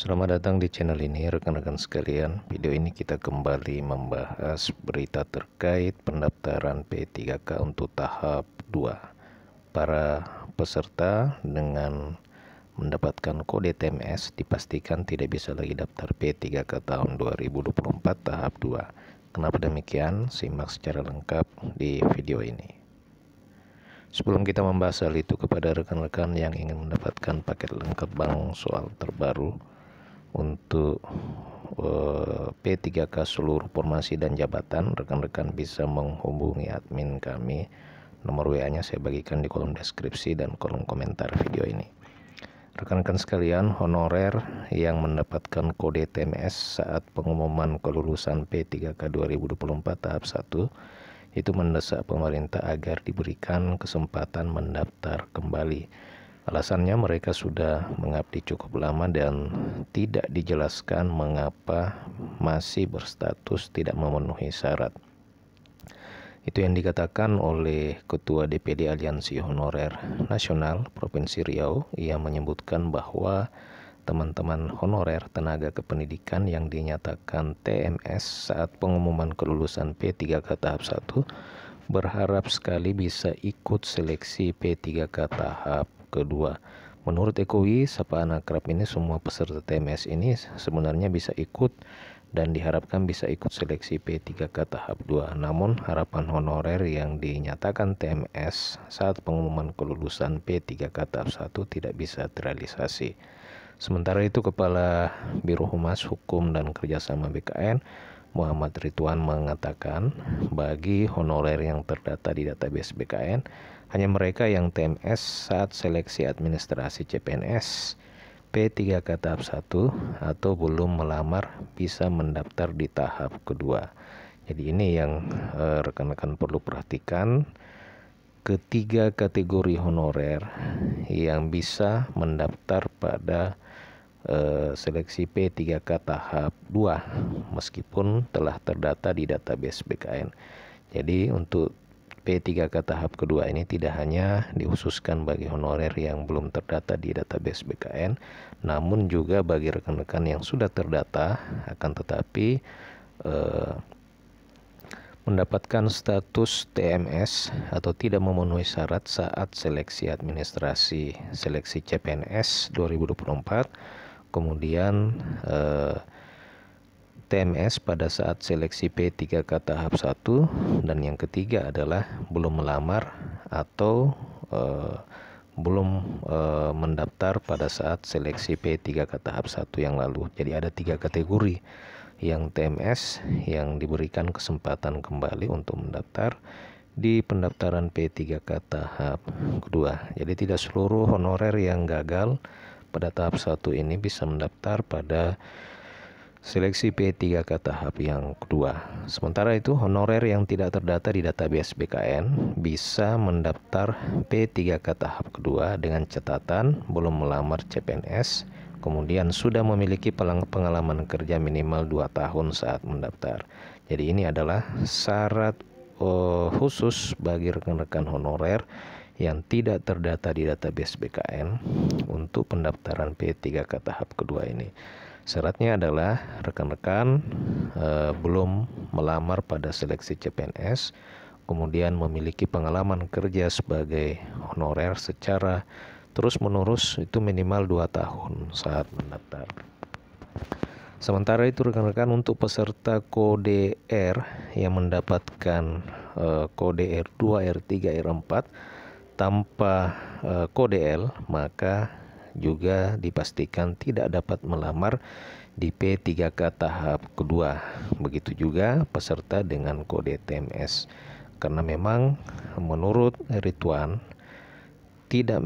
Selamat datang di channel ini rekan-rekan sekalian. Video ini kita kembali membahas berita terkait pendaftaran P3K untuk tahap 2. Para peserta dengan mendapatkan kode TMS dipastikan tidak bisa lagi daftar P3K tahun 2024 tahap 2. Kenapa demikian? Simak secara lengkap di video ini. Sebelum kita membahas hal itu, kepada rekan-rekan yang ingin mendapatkan paket lengkap bank soal terbaru untuk P3K seluruh formasi dan jabatan, rekan-rekan bisa menghubungi admin kami. Nomor WA-nya saya bagikan di kolom deskripsi dan kolom komentar video ini. Rekan-rekan sekalian, honorer yang mendapatkan kode TMS saat pengumuman kelulusan P3K 2024 tahap 1 itu mendesak pemerintah agar diberikan kesempatan mendaftar kembali. Alasannya mereka sudah mengabdi cukup lama dan tidak dijelaskan mengapa masih berstatus tidak memenuhi syarat. Itu yang dikatakan oleh Ketua DPD Aliansi Honorer Nasional Provinsi Riau. Ia menyebutkan bahwa teman-teman honorer tenaga kependidikan yang dinyatakan TMS saat pengumuman kelulusan P3K tahap 1 berharap sekali bisa ikut seleksi P3K tahap kedua. Menurut Ekowi, sapaan akrab ini, semua peserta TMS ini sebenarnya bisa ikut dan diharapkan bisa ikut seleksi P3K tahap 2. Namun harapan honorer yang dinyatakan TMS saat pengumuman kelulusan P3K tahap 1 tidak bisa terrealisasi. Sementara itu, Kepala Biro Humas Hukum dan Kerjasama BKN Muhammad Ridwan mengatakan bagi honorer yang terdata di database BKN, hanya mereka yang TMS saat seleksi administrasi CPNS P3K tahap 1 atau belum melamar bisa mendaftar di tahap kedua. Jadi ini yang rekan-rekan perlu perhatikan. Ketiga kategori honorer yang bisa mendaftar pada seleksi P3K tahap 2 meskipun telah terdata di database BKN. Jadi untuk P3K tahap kedua ini tidak hanya dikhususkan bagi honorer yang belum terdata di database BKN, namun juga bagi rekan-rekan yang sudah terdata akan tetapi mendapatkan status TMS atau tidak memenuhi syarat saat seleksi administrasi seleksi CPNS 2024, kemudian TMS pada saat seleksi P3K tahap 1, dan yang ketiga adalah belum melamar atau belum mendaftar pada saat seleksi P3K tahap 1 yang lalu. Jadi ada 3 kategori yang TMS yang diberikan kesempatan kembali untuk mendaftar di pendaftaran P3K tahap kedua. Jadi tidak seluruh honorer yang gagal pada tahap 1 ini bisa mendaftar pada seleksi P3K tahap yang kedua. Sementara itu, honorer yang tidak terdata di database BKN bisa mendaftar P3K tahap kedua dengan catatan belum melamar CPNS, kemudian sudah memiliki pengalaman kerja minimal 2 tahun saat mendaftar. Jadi ini adalah syarat khusus bagi rekan-rekan honorer yang tidak terdata di database BKN untuk pendaftaran P3K tahap kedua ini. Syaratnya adalah rekan-rekan belum melamar pada seleksi CPNS, kemudian memiliki pengalaman kerja sebagai honorer secara terus-menerus itu minimal 2 tahun saat mendaftar. Sementara itu, rekan-rekan untuk peserta kode R yang mendapatkan kode R2, R3, R4 tanpa kode L, maka juga dipastikan tidak dapat melamar di P3K tahap kedua. Begitu juga peserta dengan kode TMS. Karena memang menurut Ridwan tidak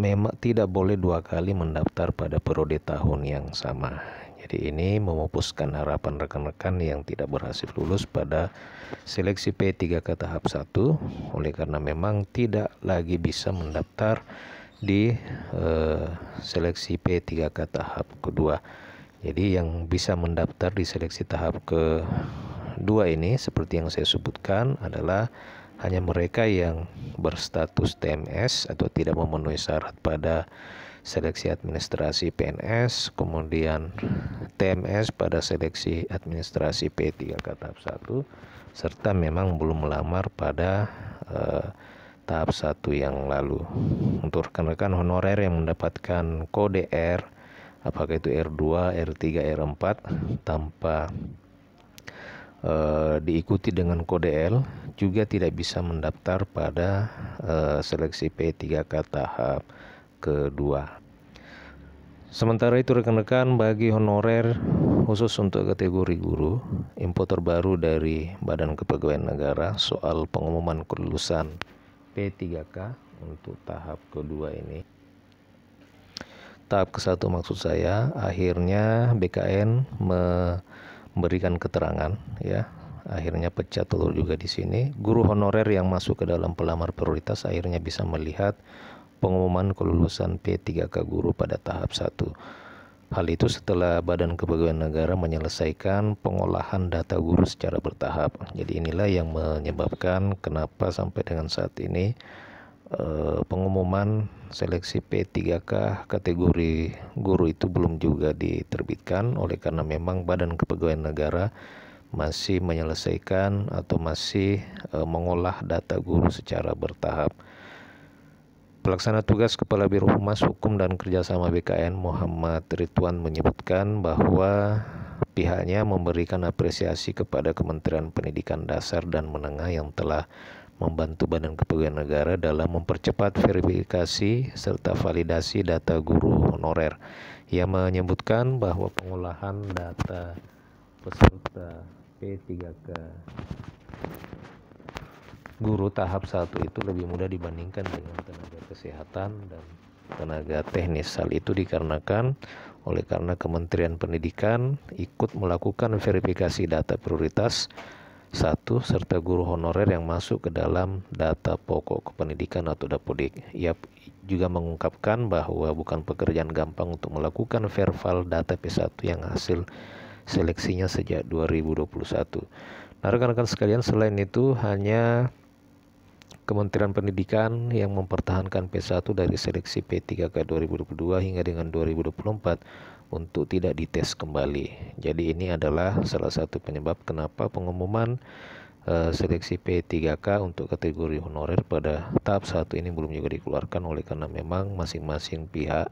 boleh 2 kali mendaftar pada periode tahun yang sama. Jadi ini memupuskan harapan rekan-rekan yang tidak berhasil lulus pada seleksi P3K tahap 1 oleh karena memang tidak lagi bisa mendaftar di seleksi P3K tahap kedua. Jadi yang bisa mendaftar di seleksi tahap kedua ini seperti yang saya sebutkan adalah hanya mereka yang berstatus TMS atau tidak memenuhi syarat pada seleksi administrasi PNS, kemudian TMS pada seleksi administrasi P3K tahap 1, serta memang belum melamar pada tahap 1 yang lalu. Untuk rekan-rekan honorer yang mendapatkan kode R, apakah itu R2, R3, R4 tanpa diikuti dengan kode L, juga tidak bisa mendaftar pada seleksi P3K tahap kedua. Sementara itu rekan-rekan, bagi honorer khusus untuk kategori guru, info terbaru dari Badan Kepegawaian Negara soal pengumuman kelulusan P3K untuk tahap kedua ini. Tahap ke-1 maksud saya, akhirnya BKN memberikan keterangan, ya. Akhirnya pecah telur juga di sini. Guru honorer yang masuk ke dalam pelamar prioritas akhirnya bisa melihat pengumuman kelulusan P3K guru pada tahap 1. Hal itu setelah Badan Kepegawaian Negara menyelesaikan pengolahan data guru secara bertahap. Jadi inilah yang menyebabkan kenapa sampai dengan saat ini pengumuman seleksi P3K kategori guru itu belum juga diterbitkan, oleh karena memang Badan Kepegawaian Negara masih menyelesaikan atau masih mengolah data guru secara bertahap. Pelaksana tugas Kepala Biro Humas Hukum dan Kerjasama BKN Muhammad Ridwan menyebutkan bahwa pihaknya memberikan apresiasi kepada Kementerian Pendidikan Dasar dan Menengah yang telah membantu Badan Kepegawaian Negara dalam mempercepat verifikasi serta validasi data guru honorer. Ia menyebutkan bahwa pengolahan data peserta P3K guru tahap 1 itu lebih mudah dibandingkan dengan tenaga kesehatan dan tenaga teknis. Hal itu dikarenakan karena Kementerian Pendidikan ikut melakukan verifikasi data prioritas 1 serta guru honorer yang masuk ke dalam data pokok kependidikan atau Dapodik. Ia juga mengungkapkan bahwa bukan pekerjaan gampang untuk melakukan verval data P1 yang hasil seleksinya sejak 2021. Nah, rekan-rekan sekalian, selain itu hanya Kementerian Pendidikan yang mempertahankan P1 dari seleksi P3K 2022 hingga dengan 2024 untuk tidak dites kembali. Jadi ini adalah salah satu penyebab kenapa pengumuman seleksi P3K untuk kategori honorer pada tahap 1 ini belum juga dikeluarkan, oleh karena memang masing-masing pihak,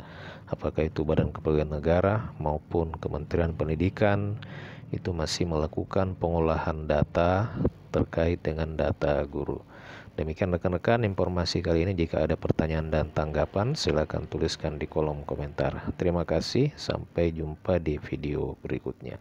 apakah itu Badan Kepegawaian Negara maupun Kementerian Pendidikan, itu masih melakukan pengolahan data terkait dengan data guru. Demikian rekan-rekan informasi kali ini. Jika ada pertanyaan dan tanggapan, silakan tuliskan di kolom komentar. Terima kasih, sampai jumpa di video berikutnya.